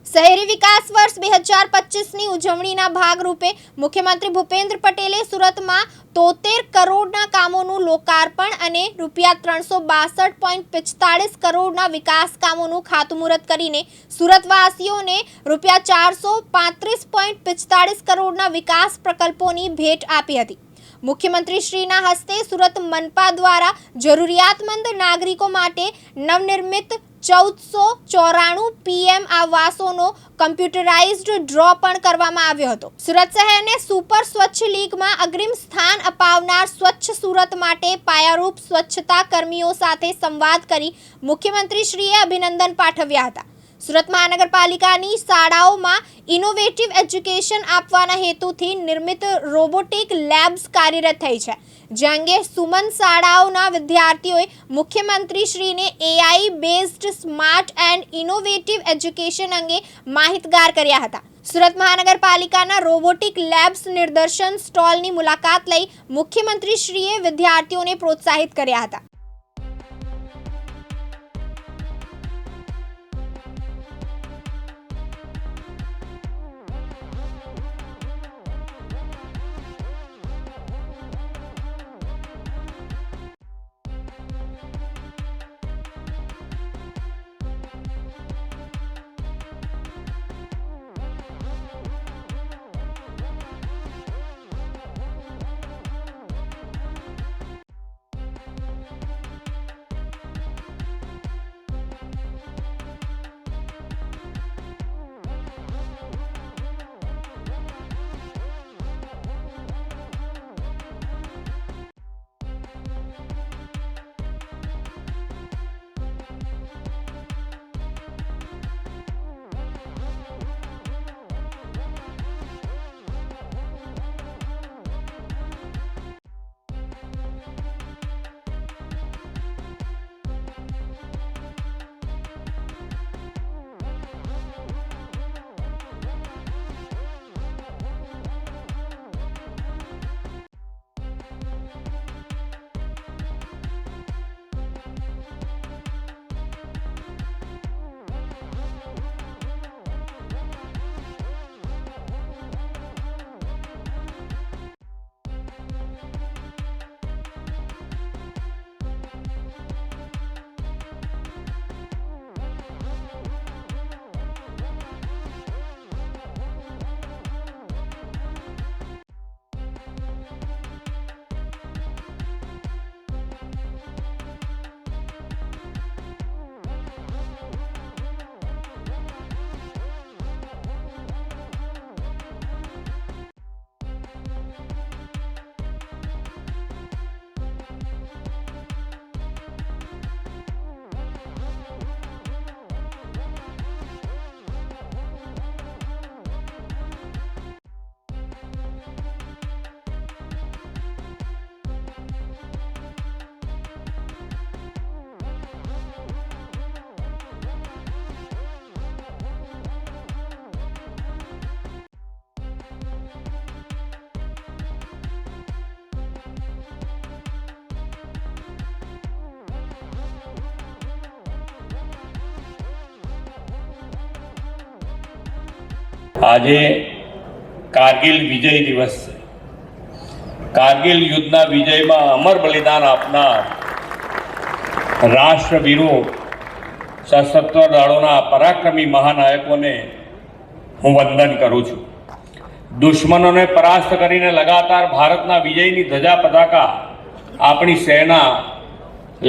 શહેરી વિકાસ વર્ષ 2025ની ઉજવણીના ભાગરૂપે મુખ્યમંત્રી ભૂપેન્દ્ર પટેલે સુરતમાં 73 કરોડના કામોનું લોકાર્પણ અને ₹362.45 કરોડના વિકાસ કામોનું ખાતમુહૂર્ત કરીને સુરતવાસીઓને ₹435.45 કરોડના વિકાસ પ્રકલ્પોની ભેટ આપી હતી। મુખ્યમંત્રીશ્રીના હસ્તે સુરત મનપા દ્વારા જરૂરિયાતમંદ નાગરિકો માટે નવનિર્મિત 1494 PM આવાસોનો કમ્પ્યુટરાઇઝ્ડ ડ્રો પણ કરવામાં આવ્યો હતો। સુરત શહેરને સુપર સ્વચ્છ લીગમાં અગ્રીમ સ્થાન અપાવનાર સ્વચ્છ સુરત માટે પાયારૂપ સ્વચ્છતા કર્મીઓ સાથે સંવાદ કરી મુખ્યમંત્રીશ્રીએ અભિનંદન પાઠવ્યા હતા। સુરત મહાનગરપાલિકાની શાળાઓમાં ઇનોવેટિવ એજ્યુકેશન આપવાના હેતુથી નિર્મિત રોબોટિક લેબ્સ કાર્યરત થઈ છે, જે અંગે સુમન શાળાઓના વિદ્યાર્થીઓએ મુખ્યમંત્રીશ્રીને AI based smart and innovative education અંગે માહિતગાર કર્યા હતા। સુરત મહાનગરપાલિકાના રોબોટિક લેબ્સ નિદર્શન સ્ટોલની મુલાકાત લઈ મુખ્યમંત્રીશ્રીએ વિદ્યાર્થીઓને પ્રોત્સાહિત કર્યા હતા। આજે કારગિલ વિજય દિવસ છે। કારગિલ યુદ્ધના વિજયમાં અમર બલિદાન આપનાર રાષ્ટ્રવીરો, સશસ્ત્ર દળોના પરાક્રમી મહાનાયકોને હું વંદન કરું છું। દુશ્મનોને પરાસ્ત કરીને લગાતાર ભારતના વિજયની ધજા પતાકા આપણી સેના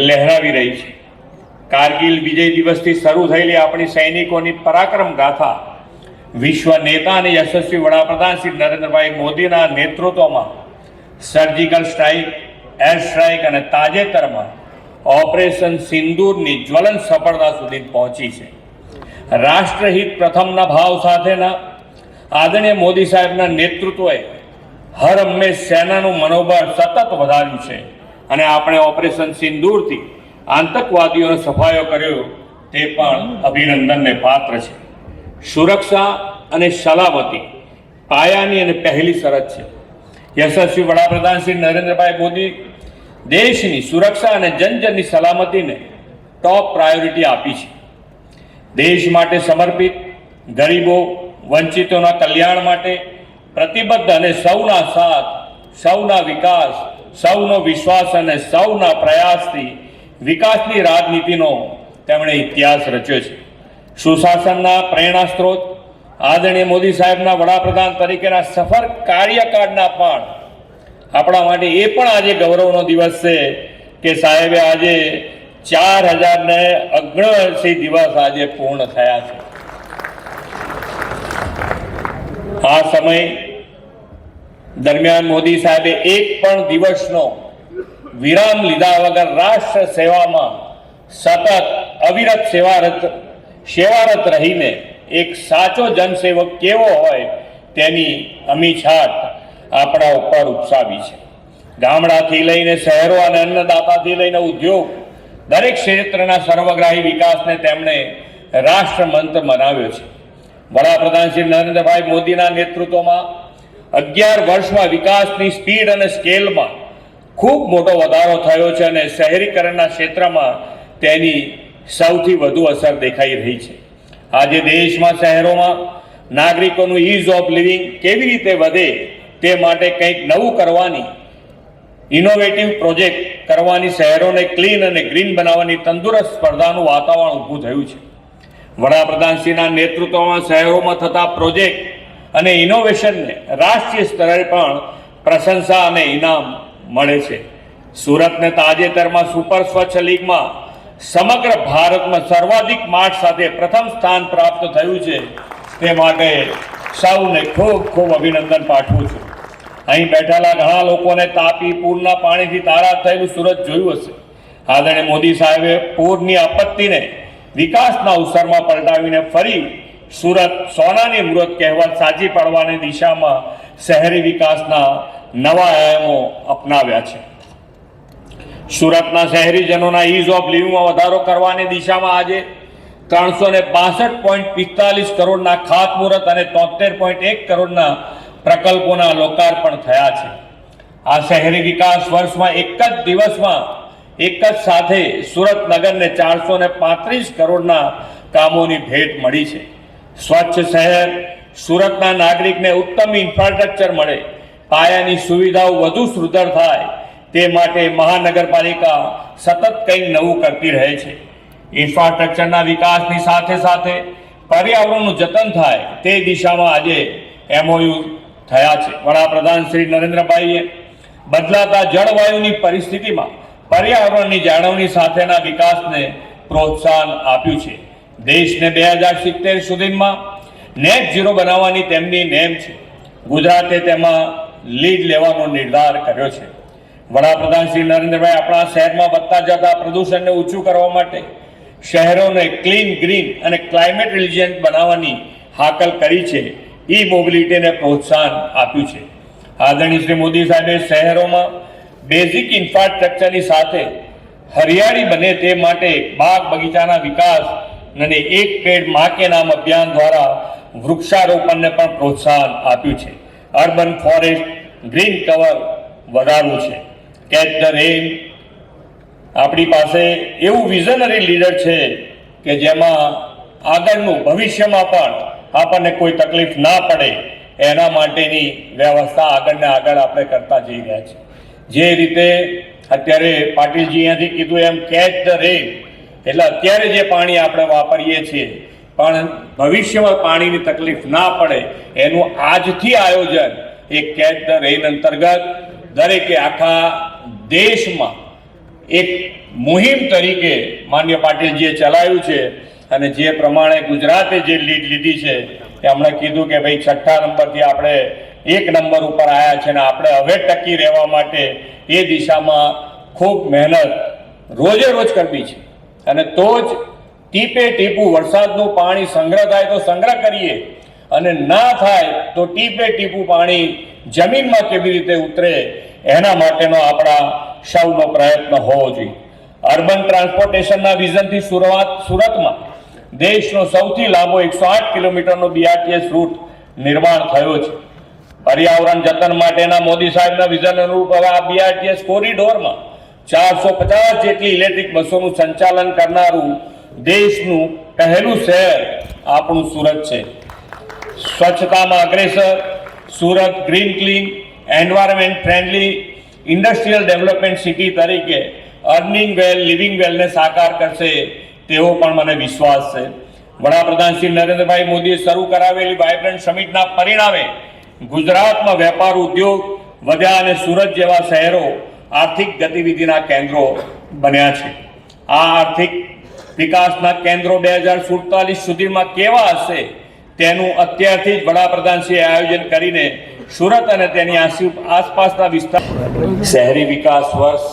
લહેરાવી રહી છે। કારગિલ વિજય દિવસથી શરૂ થયેલી આપણી સૈનિકોની પરાક્રમ ગાથા વિશ્વ નેતા અને યશસ્વી વડાપ્રધાન શ્રી નરેન્દ્રભાઈ મોદીના નેતૃત્વમાં સર્જિકલ સ્ટ્રાઇક, એર સ્ટ્રાઇક અને તાજેતરમાં ઓપરેશન સિંદૂરની જ્વલંત સફળતા સુધી પહોંચી છે। રાષ્ટ્રહિત પ્રથમના ભાવ સાથેના આદરણીય મોદી સાહેબના નેતૃત્વએ હર હંમેશ સેનાનું મનોબળ સતત વધાર્યું છે અને આપણે ઓપરેશન સિંદૂરથી આતંકવાદીઓનો સફાયો કર્યો તે પણ અભિનંદનને પાત્ર છે। સુરક્ષા અને સલામતી પાયાની અને પહેલી શરત છે। યશસ્વી વડાપ્રધાન શ્રી નરેન્દ્રભાઈ મોદી દેશની સુરક્ષા અને જનજનની સલામતીને ટોપ પ્રાયોરિટી આપી છે। દેશ માટે સમર્પિત ગરીબો વંચિતોના કલ્યાણ માટે પ્રતિબદ્ધ અને સૌના સાથ, સૌના વિકાસ, સૌનો વિશ્વાસ અને સૌના પ્રયાસથી વિકાસની રાજનીતિનો તેમણે ઇતિહાસ રચ્યો છે. સુશાસનના પ્રેરણા સ્ત્રોત આદરણીય મોદી સાહેબના વડાપ્રધાન તરીકેના સફળ કાર્યકાળના પણ આપણા માટે એ પણ આજે ગૌરવનો દિવસ છે કે સાહેબે આજે 4079 દિવસ આજે પૂર્ણ થયા છે. આ સમય દરમિયાન મોદી સાહેબે એક પણ દિવસનો વિરામ લીધા વગર રાષ્ટ્ર સેવામાં સતત અવિરત સેવારત રહીને એક સાચો જનસેવક કેવો હોય તેની અમી છાપ આપણા ઉપર ઉપસાવી છે. ગામડાથી લઈને શહેરો અને અન્નદાતાથી લઈને ઉદ્યોગ દરેક ક્ષેત્રના સર્વગ્રાહી વિકાસને તેમણે રાષ્ટ્રમંત્ર બનાવ્યો છે. વડાપ્રધાન શ્રી નરેન્દ્રભાઈ મોદીના નેતૃત્વમાં 11 વર્ષમાં વિકાસની સ્પીડ અને સ્કેલમાં ખૂબ મોટો વધારો થયો છે અને શહેરીકરણના ક્ષેત્રમાં તેની સૌથી વધુ અસર દેખાઈ રહી છે. આજે દેશમાં શહેરોમાં નાગરિકોનું ઇઝ ઓફ લિવિંગ કેવી રીતે વધે તે માટે કંઈક નવું કરવાની, ઇનોવેટિવ પ્રોજેક્ટ કરવાની, શહેરોને ક્લીન અને ગ્રીન બનાવવાની તંદુરસ્ત સ્પર્ધાનું વાતાવરણ ઊભું થયું છે. વડાપ્રધાનશ્રીના નેતૃત્વમાં શહેરોમાં થતા પ્રોજેક્ટ અને ઇનોવેશનને રાષ્ટ્રીય સ્તરે પણ પ્રશંસા અને ઇનામ મળે છે. સુરતને તાજેતરમાં સુપર સ્વચ્છ લીગમાં સમગ્ર ભારતમાં સર્વાધિક માર્ક સાથે પ્રથમ સ્થાન પ્રાપ્ત થયું છે. તે માટે સૌને ખૂબ ખૂબ અભિનંદન પાઠવું છું. અહીં બેઠેલા ઘણા લોકોને તાપી પૂરના પાણીથી તારાટ થયેલું સુરત જોયું હશે. આદરણીય મોદી સાહેબે પૂરની આપત્તિને વિકાસના અવસરમાં પલટાવીને ફરી સુરત સોનાની મૂરત કહેવત સાચી પાડવાની દિશામાં શહેરી વિકાસના નવા આયામો અપનાવ્યા છે. સુરતના શહેરીજનોના ઇઝ ઓફ લિવિંગમાં વધારો કરવાની દિશામાં આજે 362.45 કરોડના ખાતમુહૂર્ત અને 73.1 કરોડના પ્રકલ્પોના લોકાર્પણ થયા છે. આ શહેરી વિકાસ વર્ષમાં એક જ દિવસમાં એક જ સાથે સુરત નગરને 435 કરોડના કામોની ભેટ મળી છે. સ્વચ્છ શહેર, સુરતના નાગરિકને ઉત્તમ ઇન્ફ્રાસ્ટ્રક્ચર મળે, પાયાની સુવિધાઓ વધુ સુદૃઢ થાય તે માટે મહાનગરપાલિકા સતત કંઈક નવું કરતી રહે છે. ઇન્ફ્રાસ્ટ્રક્ચરના વિકાસની સાથે સાથે પર્યાવરણનું જતન થાય તે દિશામાં આજે MOU થયા છે. વડાપ્રધાન શ્રી નરેન્દ્રભાઈએ બદલાતા જળવાયુની પરિસ્થિતિમાં પર્યાવરણની જાળવણી સાથેના વિકાસને પ્રોત્સાહન આપ્યું છે. દેશને 2070 સુધીમાં નેટ ઝીરો બનાવવાની તેમની નેમ છે. ગુજરાતે તેમાં લીડ લેવાનો નિર્ધાર કર્યો છે. વડાપ્રધાન શ્રી નરેન્દ્રભાઈ આપણા શહેરમાં વધતા જતા પ્રદૂષણને ઓછું કરવા માટે શહેરોને ક્લીન, ગ્રીન અને ક્લાઇમેટ રિલિજન્ટ બનાવવાની હાકલ કરી છે. ઈ મોબિલિટીને પ્રોત્સાહન આપ્યું છે. આદરણીય શ્રી મોદી સાહેબે શહેરોમાં બેઝિક ઇન્ફ્રાસ્ટ્રક્ચરની સાથે હરિયાળી બને તે માટે બાગ બગીચાના વિકાસ અને એક પેડ માં કે નામ અભિયાન દ્વારા વૃક્ષારોપણને પણ પ્રોત્સાહન આપ્યું છે. અર્બન ફોરેસ્ટ ગ્રીન કવર વધારવું છે. કેચ ધ રેન, આપણી પાસે એવું વિઝનરી લીડર છે કે જેમાં આગળનું ભવિષ્યમાં પણ આપણને કોઈ તકલીફ ના પડે એના માટેની વ્યવસ્થા આગળ ને આગળ આપણે કરતા જઈ રહ્યા છીએ. જે રીતે અત્યારે પાટીલજી અહીંયાથી કીધું એમ કેચ ધ રેન, એટલે અત્યારે જે પાણી આપણે વાપરીએ છીએ પણ ભવિષ્યમાં પાણીની તકલીફ ના પડે એનું આજથી આયોજન એ કેચ ધ રેન અંતર્ગત દરેકે આખા દેશમાં એક મુહિમ તરીકે માન્ય પાટીલજીએ ચલાવ્યું છે. અને જે પ્રમાણે ગુજરાતે જે લીડ લીધી છે એમણે કીધું કે ભાઈ 6ઠ્ઠા નંબરથી આપણે 1 નંબર ઉપર આવ્યા છે અને આપણે હવે ટકી રહેવા માટે એ દિશામાં ખૂબ મહેનત રોજે રોજ કરવી છે. અને તો જ ટીપે ટીપું વરસાદનું પાણી સંગ્રહ થાય તો સંગ્રહ કરીએ અને ના થાય તો ટીપે ટીપું પાણી જમીનમાં કેવી રીતે ઉતરે એના માટેનો આપણા સૌનો પ્રયત્ન હોવો જોઈએ. અર્બન ટ્રાન્સપોર્ટેશનના વિઝનથી સુરતમાં દેશનો સૌથી લાંબો 108 કિલોમીટરનો BRTS રૂટ નિર્માણ થયો છે. પર્યાવરણ જતન માટેના મોદી સાહેબના વિઝન અનુરૂપ હવે આ BRTS કોરિડોરમાં 450 જેટલી ઇલેક્ટ્રિક બસોનું સંચાલન કરનારું દેશનું પહેલું શહેર આપણું સુરત છે. સ્વચ્છતામાં અગ્રેસર, Surat green clean environment friendly industrial development city તરીકે અર્નિંગ વેલ લિવિંગ વેલને સાકાર કરશે તેવો પણ મને વિશ્વાસ છે. વડાપ્રધાન શ્રી નરેન્દ્રભાઈ મોદીએ શરૂ કરાવેલી વાઇબ્રન્ટ સમિટના પરિણામે ગુજરાતમાં વેપાર ઉદ્યોગ વધ્યા અને સુરત જેવા શહેરો આર્થિક ગતિવિધિના કેન્દ્રો બન્યા છે. આ આર્થિક વિકાસના કેન્દ્રો 2047 સુધીમાં કેવા હશે તેનું અત્યારથી જ વડાપ્રધાનશ્રીએ આયોજન કરીને સુરત અને તેની આસપાસના વિસ્તાર શહેરી વિકાસ વર્ષ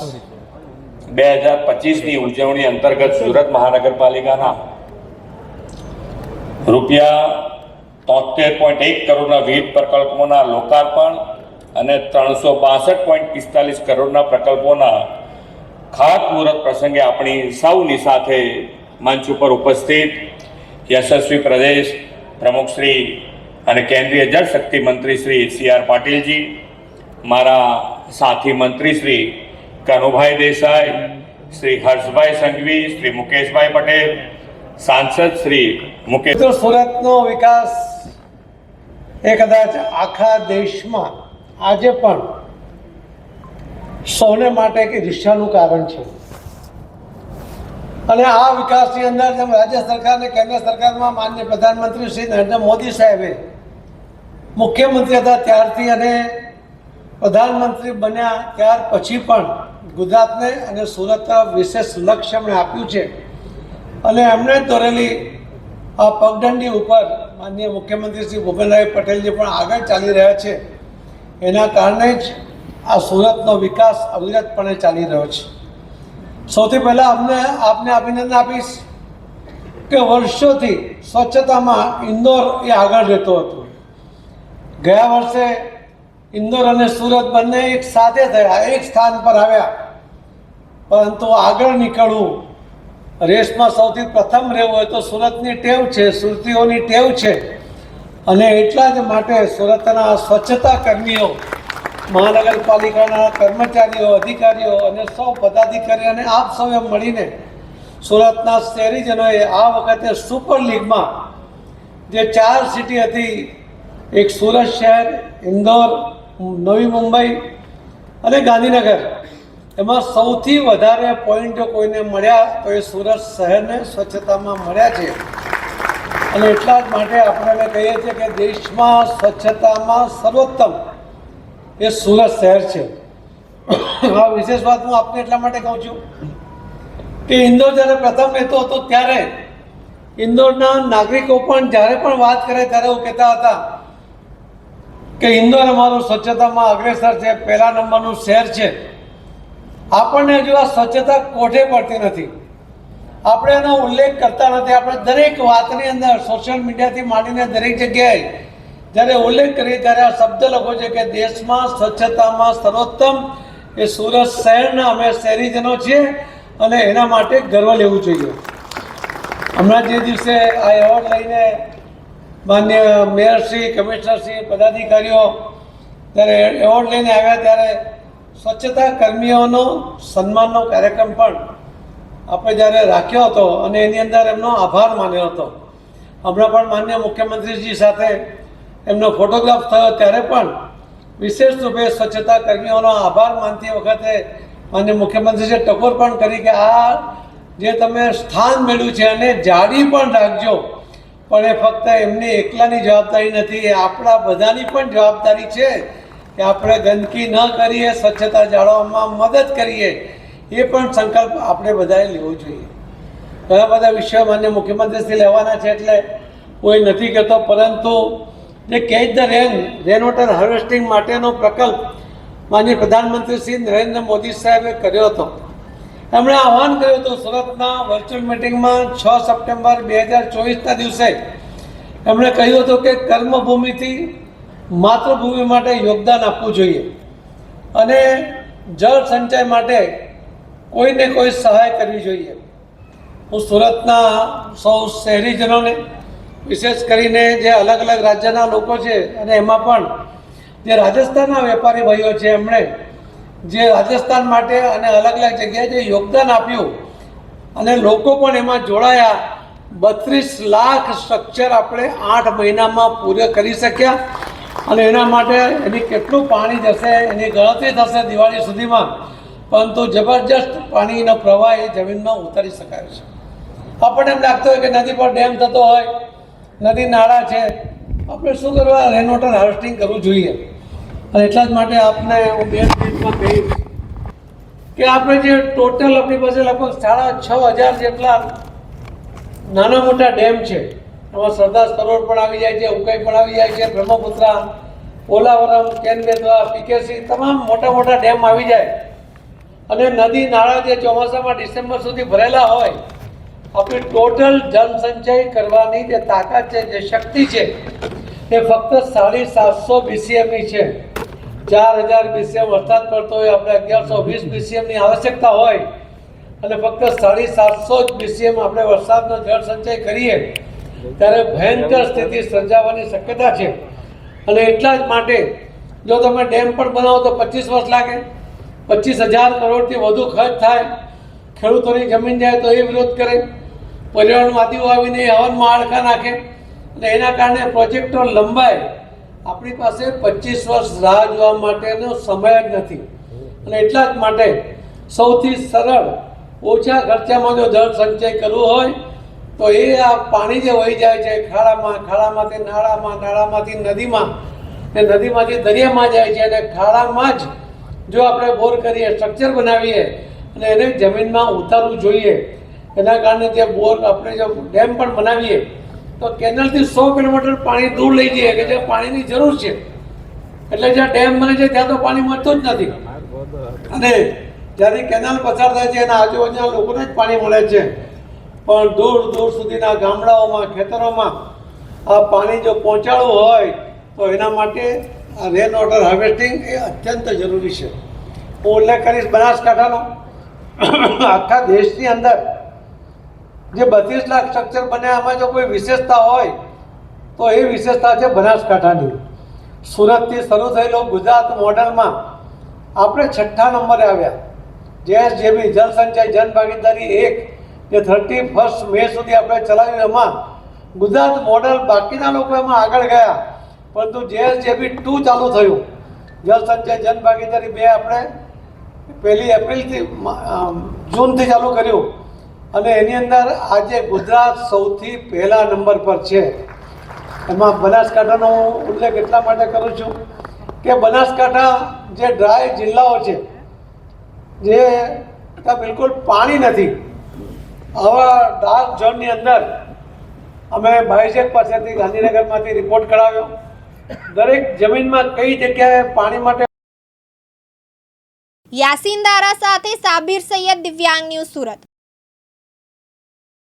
2025ની ઉજવણી અંતર્ગત સુરત મહાનગરપાલિકાના ₹73.1 કરોડના વિવિધ પ્રકલ્પોના લોકાર્પણ અને 362.45 કરોડના પ્રકલ્પોના ખાતમુહૂર્ત પ્રસંગે આપણી સૌની સાથે મંચ ઉપર ઉપસ્થિત યશસ્વી પ્રદેશ પ્રમુખ શ્રી અને કેન્દ્રીય જળશક્તિ મંત્રી શ્રી CR પાટીલજી, મારા સાથી મંત્રી શ્રી કનુભાઈ દેસાઈ, શ્રી હર્ષભાઈ સંઘવી, શ્રી મુકેશભાઈ પટેલ, સાંસદ શ્રી મુકેશ. તો સુરતનો વિકાસ એ કદાચ આખા દેશમાં આજે પણ સૌને માટે એક ઈર્ષ્યાનું કારણ છે. અને આ વિકાસની અંદર જેમ રાજ્ય સરકાર અને કેન્દ્ર સરકારમાં માનનીય પ્રધાનમંત્રી શ્રી નરેન્દ્ર મોદી સાહેબે મુખ્યમંત્રી હતા ત્યારથી અને પ્રધાનમંત્રી બન્યા ત્યાર પછી પણ ગુજરાતને અને સુરત તરફ વિશેષ લક્ષ્ય એમણે આપ્યું છે. અને એમણે દોરેલી આ પગદંડી ઉપર માનનીય મુખ્યમંત્રી શ્રી ભૂપેન્દ્રભાઈ પટેલજી પણ આગળ ચાલી રહ્યા છે. એના કારણે જ આ સુરતનો વિકાસ અવિરતપણે ચાલી રહ્યો છે. સૌથી પહેલાં આપને અભિનંદન આપીશ કે વર્ષોથી સ્વચ્છતામાં ઇન્દોર એ આગળ રહેતો હતો. ગયા વર્ષે ઇન્દોર અને સુરત બંને એક સાથે થયા, એક સ્થાન પર આવ્યા. પરંતુ આગળ નીકળવું, રેસમાં સૌથી પ્રથમ રહેવું હોય તો સુરતની ટેવ છે, સુરતીઓની ટેવ છે. અને એટલા જ માટે સુરતના સ્વચ્છતા કર્મીઓ, મહાનગરપાલિકાના કર્મચારીઓ, અધિકારીઓ અને સૌ પદાધિકારીઓ અને આપ સૌએ મળીને સુરતના શહેરીજનોએ આ વખતે સુપર લીગમાં જે 4 સિટી હતી, એક સુરત શહેર, ઇન્દોર, નવી મુંબઈ અને ગાંધીનગર, એમાં સૌથી વધારે પોઈન્ટો કોઈને મળ્યા તો એ સુરત શહેરને સ્વચ્છતામાં મળ્યા છે. અને એટલા જ માટે આપણે કહીએ છીએ કે દેશમાં સ્વચ્છતામાં સર્વોત્તમ એ સુરત શહેર છે. આ વિશેષ વાત હું આપને એટલા માટે કહું છું કે ઇન્દોર જ્યારે પ્રથમ રહેતો હતો ત્યારે ઇન્દોરના નાગરિકો પણ જ્યારે પણ વાત કરે ત્યારે એવું કહેતા હતા કે ઇન્દોર અમારું સ્વચ્છતામાં અગ્રેસર છે, પહેલા નંબરનું શહેર છે. આપણને હજુ આ સ્વચ્છતા કોઠે પડતી નથી, આપણે એનો ઉલ્લેખ કરતા નથી. આપણે દરેક વાતની અંદર સોશિયલ મીડિયાથી માંડીને દરેક જગ્યાએ જ્યારે ઉલ્લેખ કરીએ ત્યારે આ શબ્દ લખો છે કે દેશમાં સ્વચ્છતામાં સર્વોત્તમ એ સુરત શહેરના અમે શહેરીજનો છીએ અને એના માટે ગર્વ લેવું જોઈએ. હમણાં જે દિવસે આ એવોર્ડ લઈને માન્ય મેયરશ્રી, કમિશનરશ્રી, પદાધિકારીઓ જ્યારે એવોર્ડ લઈને આવ્યા ત્યારે સ્વચ્છતા કર્મીઓનો સન્માનનો કાર્યક્રમ પણ આપણે જ્યારે રાખ્યો હતો અને એની અંદર એમનો આભાર માન્યો હતો. હમણાં પણ માન્ય મુખ્યમંત્રીજી સાથે એમનો ફોટોગ્રાફ થયો ત્યારે પણ વિશેષ રૂપે સ્વચ્છતા કર્મીઓનો આભાર માનતી વખતે માન્ય મુખ્યમંત્રીજીએ ટકોર પણ કરી કે આ જે તમે સ્થાન મેળવ્યું છે અને જાળવી પણ રાખજો, પણ એ ફક્ત એમની એકલાની જવાબદારી નથી, એ આપણા બધાની પણ જવાબદારી છે કે આપણે ગંદકી ન કરીએ, સ્વચ્છતા જાળવવામાં મદદ કરીએ. એ પણ સંકલ્પ આપણે બધાએ લેવો જોઈએ. ઘણા બધા વિષયો માન્ય મુખ્યમંત્રીશ્રી લેવાના છે એટલે કોઈ નથી કહેતો, પરંતુ જે catch the rain water harvesting માટેનો પ્રકલ્પ માનનીય પ્રધાનમંત્રી શ્રી નરેન્દ્ર મોદી સાહેબે કર્યો હતો. એમણે આહવાન કર્યું હતું સુરતના વર્ચ્યુઅલ મિટિંગમાં 6 સપ્ટેમ્બર 2024ના દિવસે એમણે કહ્યું હતું કે કર્મભૂમિથી માતૃભૂમિ માટે યોગદાન આપવું જોઈએ અને જળ સંચય માટે કોઈને કોઈ સહાય કરવી જોઈએ. હું સુરતના સૌ શહેરીજનોને, વિશેષ કરીને જે અલગ અલગ રાજ્યના લોકો છે અને એમાં પણ જે રાજસ્થાનના વેપારી ભાઈઓ છે, એમણે જે રાજસ્થાન માટે અને અલગ અલગ જગ્યાએ જે યોગદાન આપ્યું અને લોકો પણ એમાં જોડાયા, 32 લાખ સ્ટ્રક્ચર આપણે 8 મહિનામાં પૂરા કરી શક્યા. અને એના માટે એની કેટલું પાણી જશે એની ગણતરી થશે દિવાળી સુધીમાં, પરંતુ જબરજસ્ત પાણીનો પ્રવાહ એ જમીનમાં ઉતારી શકાય છે. આપણને એમ લાગતું હોય કે નદી પર ડેમ થતો હોય, નદી નાળા છે, આપણે શું કરવા, રેન વોટર હાર્વેસ્ટિંગ કરવું જોઈએ. અને એટલા જ માટે આપને હું 2 મિનિટમાં કહીશ કે આપણે જે ટોટલ આપણી પાસે લગભગ 6,500 જેટલા નાના મોટા ડેમ છે. એમાં સરદાર સરોવર પણ આવી જાય છે, ઉકાઈ પણ આવી જાય છે, બ્રહ્મપુત્રા, પોલાવરમ, કેન બેતવા, પીકેસી, તમામ મોટા મોટા ડેમ આવી જાય. અને નદી નાળા જે ચોમાસામાં ડિસેમ્બર સુધી ભરેલા હોય, આપણી ટોટલ જનસંચય કરવાની જે તાકાત છે, જે શક્તિ છે, એ ફક્ત 750 BCMની છે. 4,000 BCM વરસાદ પડતો હોય, આપણે 1120 BCMની આવશ્યકતા હોય, અને ફક્ત 750 BCM આપણે વરસાદનો જળ સંચય કરીએ ત્યારે ભયંકર સ્થિતિ સર્જાવાની શક્યતા છે. અને એટલા જ માટે જો તમે ડેમ પણ બનાવો તો 25 વર્ષ લાગે, 25,000 કરોડથી વધુ ખર્ચ થાય, ખેડૂતોની જમીન જાય તો એ વિરોધ કરે, પર્યાવરણવાદીઓ આવીને હવનમાં આળખા નાખે, અને એના કારણે પ્રોજેક્ટો લંબાય. આપણી પાસે 25 વર્ષ રાહ જોવા માટેનો સમય જ નથી. અને એટલા જ માટે સૌથી સરળ ઓછા ખર્ચામાં જો જળ સંચય કરવું હોય તો એ આ પાણી જે વહી જાય છે ખાડામાં, ખાડામાંથી નાળામાં, નાળામાંથી નદીમાં, ને નદીમાંથી દરિયામાં જાય છે, અને ખાડામાં જ જો આપણે બોર કરીએ, સ્ટ્રક્ચર બનાવીએ અને એને જમીનમાં ઉતારવું જોઈએ. એના કારણે જે બોર આપણે જો ડેમ પણ બનાવીએ તો કેનલથી 100 કિલોમીટર પાણી દૂર લઈ જઈએ કે જે પાણીની જરૂર છે. એટલે જ્યાં ડેમ બને છે ત્યાં તો પાણી મળતું જ નથી, અને જ્યાંથી કેનાલ પસાર થાય છે એના આજુબાજુના લોકોને જ પાણી મળે છે. પણ દૂર દૂર સુધીના ગામડાઓમાં, ખેતરોમાં આ પાણી જો પહોંચાડવું હોય તો એના માટે આ રેન વોટર હાર્વેસ્ટિંગ એ અત્યંત જરૂરી છે. હું ઉલ્લેખ કરીશ બનાસકાંઠાનો. આખા દેશની અંદર જે 32 લાખ સ્ટ્રક્ચર બન્યા એમાં જો કોઈ વિશેષતા હોય તો એ વિશેષતા છે બનાસકાંઠાની. સુરતથી શરૂ થયેલો ગુજરાત મોડલમાં આપણે 6થા નંબરે આવ્યા. JSJB જળ સંચય જન ભાગીદારી 1 જે 31 મે સુધી આપણે ચલાવ્યું, એમાં ગુજરાત મોડલ બાકીના લોકો એમાં આગળ ગયા, પરંતુ JSJB 2 ચાલુ થયું. જળ સંચય જન ભાગીદારી 2 આપણે 1 એપ્રિલથી જૂનથી ચાલુ કર્યું, અને એની અંદર આજે ગુજરાત સૌથી પહેલા નંબર પર છે. એમાં બનાસકાંઠાનો ઉલ્લેખ એટલા માટે કરું છું કે બનાસકાંઠા જે ડ્રાય જિલ્લાઓ છે, જે ત્યાં બિલકુલ પાણી નથી, આવા ડાર્ક ઝોનની અંદર અમે બાયસેક પાસેથી ગાંધીનગરમાંથી રિપોર્ટ કરાવ્યો. દરેક જમીનમાં કઈ જગ્યાએ પાણી માટે. યાસીન દારા સાથે સાબિર સૈયદ, દિવ્યાંગ ન્યૂઝ, સુરત.